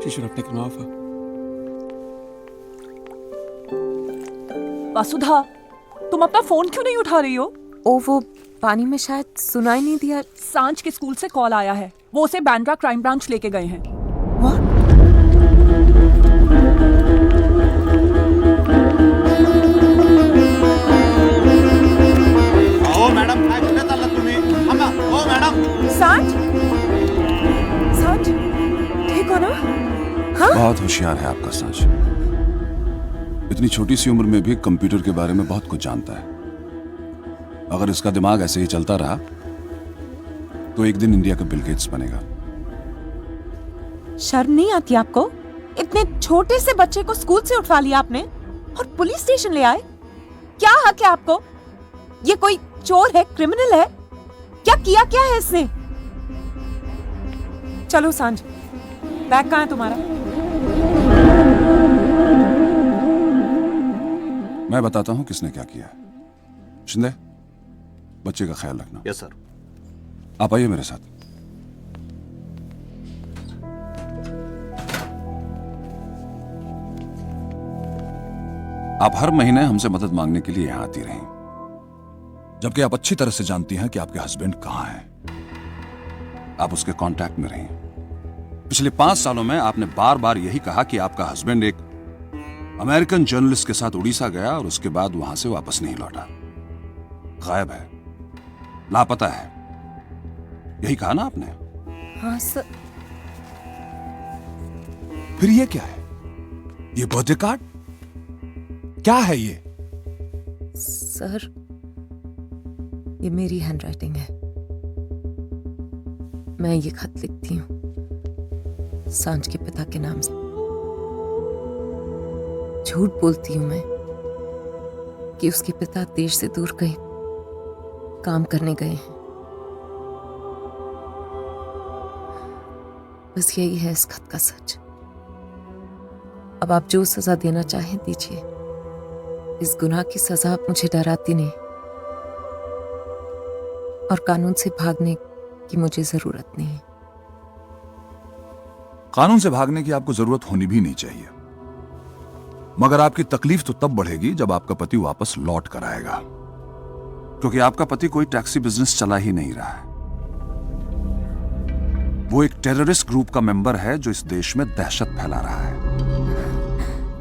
She should have taken off. वसुधा, तुम अपना phone क्यों नहीं उठा रही हो? ओ वो पानी में शायद सुनाई नहीं दिया। सांझ के स्कूल से कॉल आया है, वो उसे बांद्रा क्राइम ब्रांच लेके गए हैं। What? ओ मॅडम, काय कुठे चाललात तुम्ही? थांबा. ओ मॅडम. सांझ? सांझ? ठीक हो ना? हाँ? बहुत होशियार है आपका सांझ। इतनी छोटी सी उम्र में भी कंप्यूटर के बारे में बहुत कुछ जानता है। अगर इसका दिमाग ऐसे ही चलता रहा तो एक दिन इंडिया का बिल गेट्स बनेगा। शर्म नहीं आती आपको? इतने छोटे से बच्चे को स्कूल से उठवा लिया आपने और पुलिस स्टेशन ले आए? क्या हक है आपको? ये कोई चोर है, क्रिमिनल है? क्या किया है इसने? चलो सांझ, बैग कहाँ है तुम्हारा? मैं बताता हूं किसने क्या किया है। शिंदे, बच्चे का ख्याल रखना। Yes sir. आप आइए मेरे साथ। आप हर महीने हमसे मदद मांगने के लिए यहां आती रहीं, जबकि आप अच्छी तरह से जानती हैं कि आपके हस्बैंड कहां हैं। आप उसके कांटेक्ट में रहीं। पिछले 5 सालों में आपने बार बार यही कहा कि आपका हस्बैंड एक अमेरिकन जर्नलिस्ट के साथ उड़ीसा गया और उसके बाद वहां से वापस नहीं लौटा। गायब है, लापता है, यही कहा ना आपने? हाँ सर। फिर ये क्या है? ये बर्थडे कार्ड क्या है ये? सर, ये मेरी हैंडराइटिंग है। मैं ये खत लिखती हूँ सांझ के पिता के नाम से। झूठ बोलती हूं मैं कि उसके पिता देश से दूर कहीं काम करने गए हैं। बस यही है इस खत का सच। अब आप जो सजा देना चाहें दीजिए। इस गुनाह की सजा मुझे डराती नहीं और कानून से भागने की मुझे जरूरत नहीं है। कानून से भागने की आपको जरूरत होनी भी नहीं चाहिए, मगर आपकी तकलीफ तो तब बढ़ेगी जब आपका पति वापस लौट कर आएगा, क्योंकि आपका पति कोई टैक्सी बिजनेस चला ही नहीं रहा है। वो एक टेररिस्ट ग्रुप का मेंबर है जो इस देश में दहशत फैला रहा है।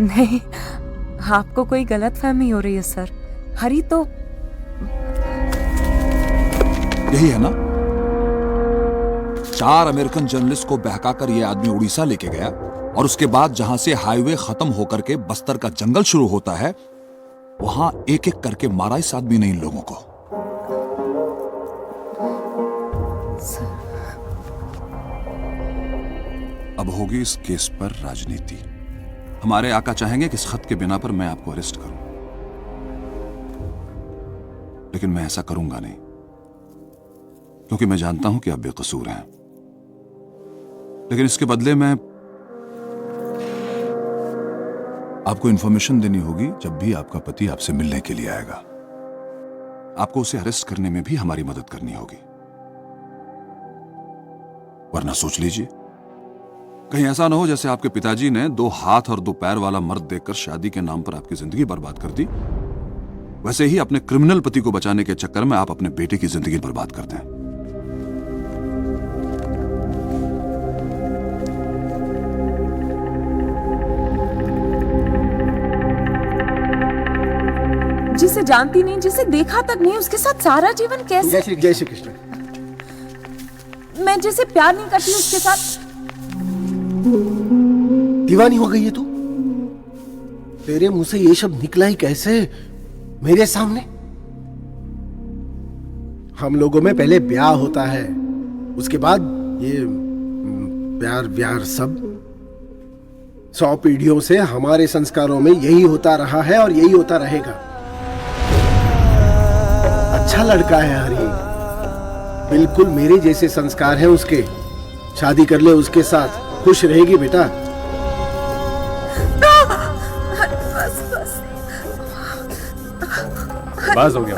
नहीं, आपको कोई गलतफहमी हो रही है सर। हरी तो यही है ना? 4 अमेरिकन जर्नलिस्ट को बहकाकर यह आदमी उड़ीसा लेके गया और उसके बाद जहां से हाईवे खत्म होकर के बस्तर का जंगल शुरू होता है, वहां एक एक करके मारा इस आदमी ने इन लोगों को। अब होगी इस केस पर राजनीति। हमारे आका चाहेंगे कि इस खत के बिना पर मैं आपको अरेस्ट करूं, लेकिन मैं ऐसा करूंगा नहीं, क्योंकि मैं जानता हूं कि आप बेकसूर हैं। लेकिन इसके बदले में आपको इंफॉर्मेशन देनी होगी जब भी आपका पति आपसे मिलने के लिए आएगा। आपको उसे अरेस्ट करने में भी हमारी मदद करनी होगी, वरना सोच लीजिए कहीं ऐसा ना हो जैसे आपके पिताजी ने 2 हाथ और 2 पैर वाला मर्द देखकर शादी के नाम पर आपकी जिंदगी बर्बाद कर दी, वैसे ही अपने क्रिमिनल पति को बचाने के चक्कर में आप अपने बेटे की जिंदगी बर्बाद करते हैं। जिसे जानती नहीं, जिसे देखा तक नहीं, उसके साथ सारा जीवन कैसे? जय श्री कृष्ण। मैं जिसे प्यार नहीं करती उसके साथ। दीवानी हो गई है तू? तेरे मुंह से ये शब्द निकला ही कैसे मेरे सामने? हम लोगों में पहले ब्याह होता है, उसके बाद ये प्यार व्यार सब। 100 पीढ़ियों से हमारे संस्कारों में यही होता रहा है और यही होता रहेगा। अच्छा लड़का है हरी, बिल्कुल मेरे जैसे संस्कार हैं उसके। शादी कर ले उसके साथ, खुश रहेगी बेटा। बस हो गया,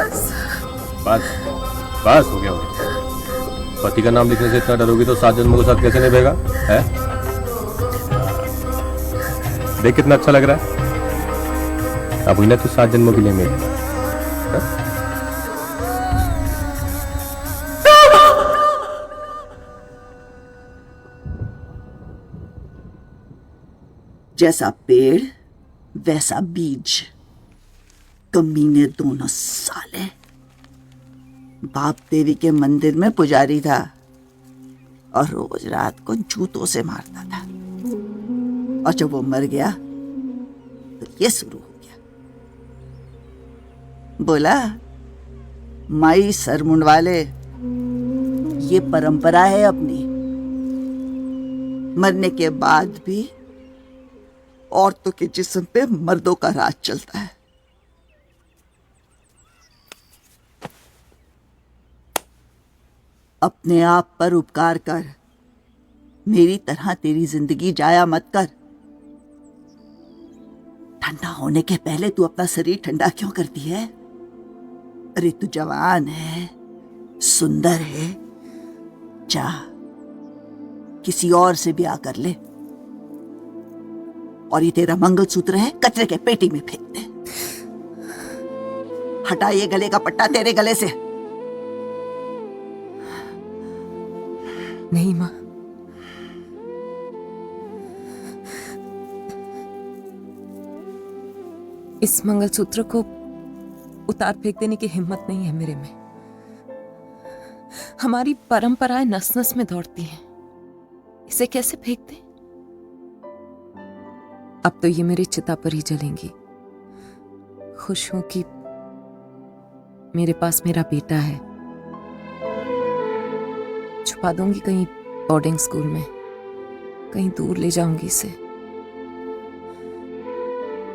बस हो गया। पति का नाम लिखने से इतना डरोगी तो 7 जन्मों के साथ कैसे निभेगा है? देख कितना अच्छा लग रहा है। अब हुई ना तू 7 जन्मों के लिए मेरी। हाँ? जैसा पेड़ वैसा बीज। कमीने दोनों साले। बाप देवी के मंदिर में पुजारी था और रोज रात को जूतों से मारता था, और जब वो मर गया तो ये शुरू हो गया। बोला, माई सर मुंडवाले, ये परंपरा है अपनी। मरने के बाद भी औरतों के जिस्म पे मर्दों का राज चलता है। अपने आप पर उपकार कर, मेरी तरह तेरी जिंदगी जाया मत कर। ठंडा होने के पहले तू अपना शरीर ठंडा क्यों करती है? अरे तू जवान है, सुंदर है, जा किसी और से ब्याह कर ले, और ये तेरा मंगलसूत्र है कचरे के पेटी में फेंक दे। हटा ये गले का पट्टा तेरे गले से। नहीं माँ, इस मंगलसूत्र को उतार फेंक देने की हिम्मत नहीं है मेरे में। हमारी परंपराएं नस नस में दौड़ती हैं, इसे कैसे फेंक दें? अब तो ये मेरी चिता पर ही जलेंगी। खुश हूं कि मेरे पास मेरा बेटा है। छुपा दूंगी कहीं बोर्डिंग स्कूल में, कहीं दूर ले जाऊंगी इसे।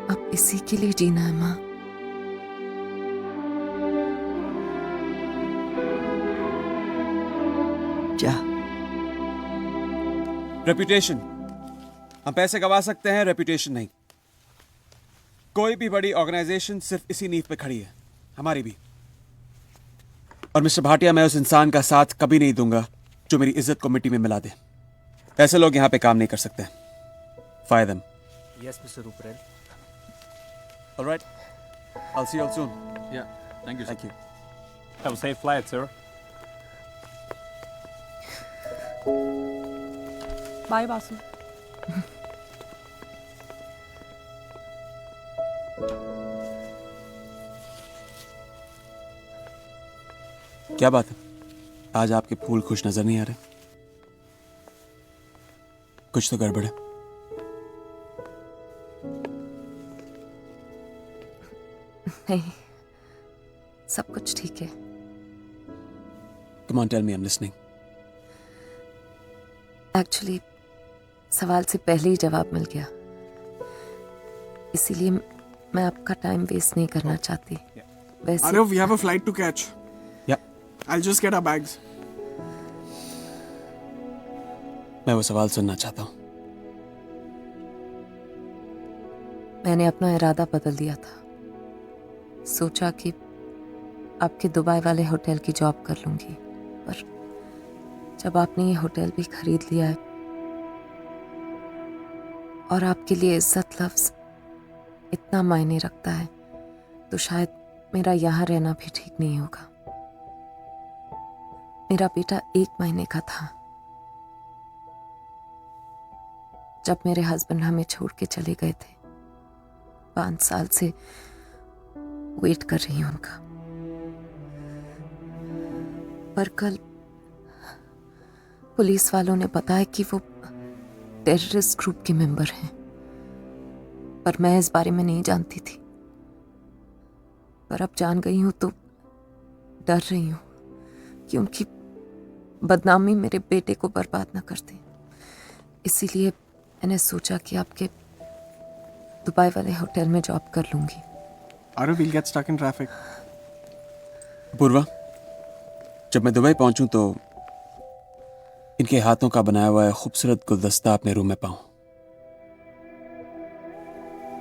अब इसी के लिए जीना है माँ। जा। रेपुटेशन, हम पैसे गवा सकते हैं, रेपुटेशन नहीं। कोई भी बड़ी ऑर्गेनाइजेशन सिर्फ इसी नींव पे खड़ी है, हमारी भी। और मिस्टर भाटिया, मैं उस इंसान का साथ कभी नहीं दूंगा जो मेरी इज्जत को मिट्टी में मिला दे। ऐसे लोग यहां पे काम नहीं कर सकते। Fire them. Yes, Mr. Ruparel. Alright, I'll see you all soon. Yeah, thank you. Thank you. Have a safe flight, sir. Bye Vasu. क्या बात है, आज आपके फूल खुश नजर नहीं आ रहे? कुछ तो गड़बड़ है। नहीं, सब कुछ ठीक है। Come on, tell me, I'm listening. Actually सवाल से पहले ही जवाब मिल गया, इसीलिए मैं आपका टाइम वेस्ट नहीं करना चाहती। वैसे Arav, we have a flight to catch. Yeah. I'll just get our bags. मैं वो सवाल सुनना चाहता हूं। मैंने अपना इरादा बदल दिया था। सोचा कि आपके दुबई वाले होटल की जॉब कर लूंगी, पर जब आपने ये होटल भी खरीद लिया है और आपके लिए इज्जत लफ्ज इतना मायने रखता है, तो शायद मेरा यहाँ रहना भी ठीक नहीं होगा। मेरा बेटा 1 महीने का था जब मेरे हस्बैंड हमें छोड़ के चले गए थे। 5 साल से वेट कर रही हूं उनका, पर कल पुलिस वालों ने बताया कि वो टेररिस्ट ग्रुप के मेंबर हैं, पर मैं इस बारे में नहीं जानती थी। पर अब जान गई हूं तो डर रही हूं कि उनकी बदनामी मेरे बेटे को बर्बाद न कर दे। इसीलिए मैंने सोचा कि आपके दुबई वाले होटल में जॉब कर लूंगी। Arav, we'll get stuck in traffic. पूर्वा, जब मैं दुबई पहुंचूं तो इनके हाथों का बनाया हुआ खूबसूरत गुलदस्ता अपने रूम में पाऊं।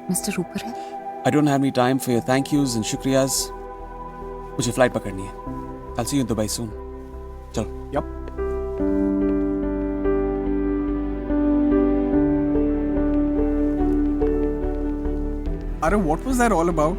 मिस्टर रूपर है? I don't have any time for your thank yous and शुक्रियाज। मुझे फ्लाइट पकड़नी है। I'll see you in Dubai soon. चलो। Yup. Arun, what was that all about?